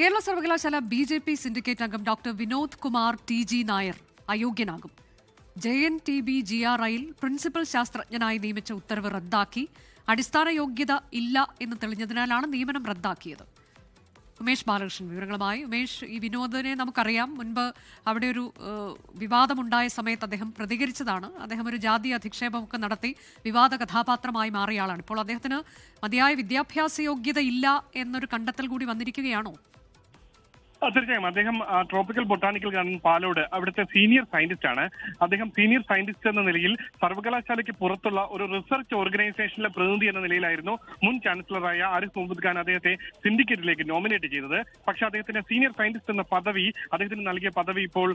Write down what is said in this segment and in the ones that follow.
കേരള സർവകലാശാല BJP. Syndicate അംഗം doctor Vinod Kumar TG. Nair അയോഗ്യനാകും. JNTB-GRIയിൽ പ്രിൻസിപ്പൽ ശാസ്ത്രജ്ഞനായി നിയമിച്ച ഉത്തരവ് റദ്ദാക്കി. അടിസ്ഥാന യോഗ്യത ഇല്ല എന്ന് തെളിഞ്ഞതിനാലാണ് നിയമനം റദ്ദാക്കിയത്. ഉമേഷ് ബാലകൃഷ്ണൻ വിവരങ്ങളുമായി. ഉമേഷ്, ഈ വിനോദിനെ നമുക്കറിയാം, മുൻപ് അവിടെ ഒരു വിവാദമുണ്ടായ സമയത്ത് അദ്ദേഹം പ്രതികരിച്ചതാണ്. അദ്ദേഹം ഒരു ജാതി അധിക്ഷേപമൊക്കെ നടത്തി വിവാദ കഥാപാത്രമായി മാറിയ ആളാണ്. ഇപ്പോൾ അദ്ദേഹത്തിന് മതിയായ വിദ്യാഭ്യാസ യോഗ്യത ഇല്ല എന്നൊരു കണ്ടെത്തൽ കൂടി വന്നിരിക്കുകയാണോ? തീർച്ചയായും അദ്ദേഹം ട്രോപ്പിക്കൽ ബൊട്ടാണിക്കൽ ഗാർഡൻ പാലോട് അവിടുത്തെ സീനിയർ സയന്റിസ്റ്റ് ആണ്. അദ്ദേഹം സീനിയർ സയന്റിസ്റ്റ് എന്ന നിലയിൽ സർവകലാശാലയ്ക്ക് പുറത്തുള്ള ഒരു റിസർച്ച് ഓർഗനൈസേഷനിലെ പ്രതിനിധി എന്ന നിലയിലായിരുന്നു മുൻ ചാൻസലറായ ആരിഫ് മുഹമ്മദ് ഖാൻ അദ്ദേഹത്തെ സിൻഡിക്കേറ്റിലേക്ക് നോമിനേറ്റ് ചെയ്തത്. പക്ഷേ അദ്ദേഹത്തിന്റെ സീനിയർ സയന്റിസ്റ്റ് എന്ന പദവി, അദ്ദേഹത്തിന് നൽകിയ പദവി ഇപ്പോൾ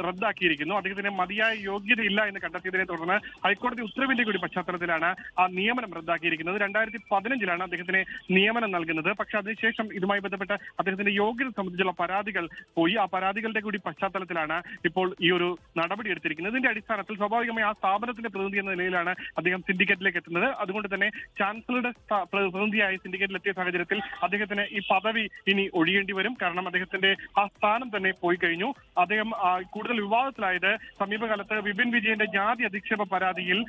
റദ്ദാക്കിയിരിക്കുന്നു. അദ്ദേഹത്തിന് മതിയായ യോഗ്യതയില്ല എന്ന് കണ്ടെത്തിയതിനെ തുടർന്ന് ഹൈക്കോടതി ഉത്തരവിന്റെ കൂടി പശ്ചാത്തലത്തിലാണ് ആ നിയമനം റദ്ദാക്കിയിരിക്കുന്നത്. 2015 അദ്ദേഹത്തിന് നിയമനം നൽകുന്നത്. പക്ഷേ അതിനുശേഷം ഇതുമായി ബന്ധപ്പെട്ട് അദ്ദേഹത്തിന്റെ യോഗ്യത സംബന്ധിച്ചുള്ള പരാതികൾ പോയി. ആ പരാതികളുടെ കൂടി പശ്ചാത്തലത്തിലാണ് ഇപ്പോൾ ഈ ഒരു നടപടി എടുത്തിരിക്കുന്നത്. ഇതിന്റെ അടിസ്ഥാനത്തിൽ സ്വാഭാവികമായി ആ സ്ഥാപനത്തിന്റെ പ്രതിനിധി എന്ന നിലയിലാണ് അദ്ദേഹം സിൻഡിക്കേറ്റിലേക്ക് എത്തുന്നത്. അതുകൊണ്ട് തന്നെ ചാൻസലറുടെ പ്രതിനിധിയായി സിൻഡിക്കേറ്റിൽ എത്തിയ സാഹചര്യത്തിൽ അദ്ദേഹത്തിന് ഈ പദവി ഇനി ഒഴിയേണ്ടി വരും. കാരണം അദ്ദേഹത്തിന്റെ ആ സ്ഥാനം തന്നെ പോയി കഴിഞ്ഞു. അദ്ദേഹം കൂടുതൽ വിവാദത്തിലായത് സമീപകാലത്ത് വിപിൻ വിജയന്റെ ജാതി അധിക്ഷേപ പരാതിയിൽ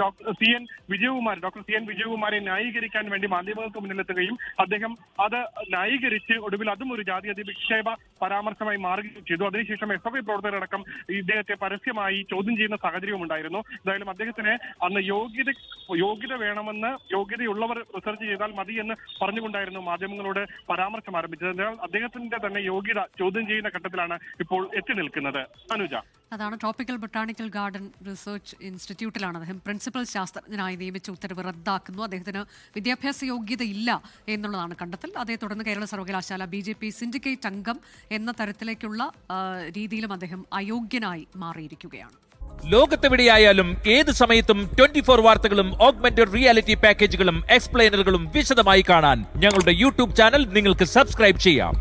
ഡോക്ടർ സി എൻ വിജയകുമാരെ ന്യായീകരിക്കാൻ വേണ്ടി മാധ്യമങ്ങൾക്ക് മുന്നിലെത്തുകയും അദ്ദേഹം അത് ന്യായീകരിച്ച് ഒടുവിൽ അതും ഒരു ജാതി അധിക്ഷേപ പരാമർശമായി മാറുകയും ചെയ്തു. അതിനുശേഷം SFI പ്രവർത്തകരടക്കം ഇദ്ദേഹത്തെ പരസ്യമായി ചോദ്യം ചെയ്യുന്ന സാഹചര്യവും ഉണ്ടായിരുന്നു. എന്തായാലും അദ്ദേഹത്തിന് അന്ന് യോഗ്യത വേണമെന്ന്, യോഗ്യതയുള്ളവർ റിസർച്ച് ചെയ്താൽ മതി എന്ന് പറഞ്ഞുകൊണ്ടായിരുന്നു മാധ്യമങ്ങളോട് പരാമർശം ആരംഭിച്ചത്. എന്നാൽ അദ്ദേഹത്തിന്റെ തന്നെ യോഗ്യത ചോദ്യം ചെയ്യുന്ന ഘട്ടത്തിലാണ് ഇപ്പോൾ എത്തി നിൽക്കുന്നത്. അനുജ, അതാണ് ട്രോപ്പിക്കൽ ബൊട്ടാണിക്കൽ ഗാർഡൻ റിസർച്ച് ഇൻസ്റ്റിറ്റ്യൂട്ടിലാണ് അദ്ദേഹം പ്രിൻസിപ്പൽ ശാസ്ത്രജ്ഞനായി നിയമിച്ച ഉത്തരവ് റദ്ദാക്കുന്നു. അദ്ദേഹത്തിന് വിദ്യാഭ്യാസ യോഗ്യത ഇല്ല എന്നുള്ളതാണ് കണ്ടെത്തൽ. അതേ തുടർന്ന് കേരള സർവകലാശാല ബി.ജെ.പി. സിൻഡിക്കേറ്റ് അംഗം എന്ന തരത്തിലേക്കുള്ള രീതിയിലും അദ്ദേഹം അയോഗ്യനായി മാറിയിരിക്കുകയാണ്. ലോകത്തെവിടെയായാലും ഏത് സമയത്തും 24 വാർത്തകളും ഓഗ്മെന്റഡ് റിയാലിറ്റി പാക്കേജുകളും എക്സ്പ്ലെയിനറുകളും വിശദമായി കാണാൻ ഞങ്ങളുടെ യൂട്യൂബ് ചാനൽ നിങ്ങൾക്ക് സബ്സ്ക്രൈബ് ചെയ്യാം.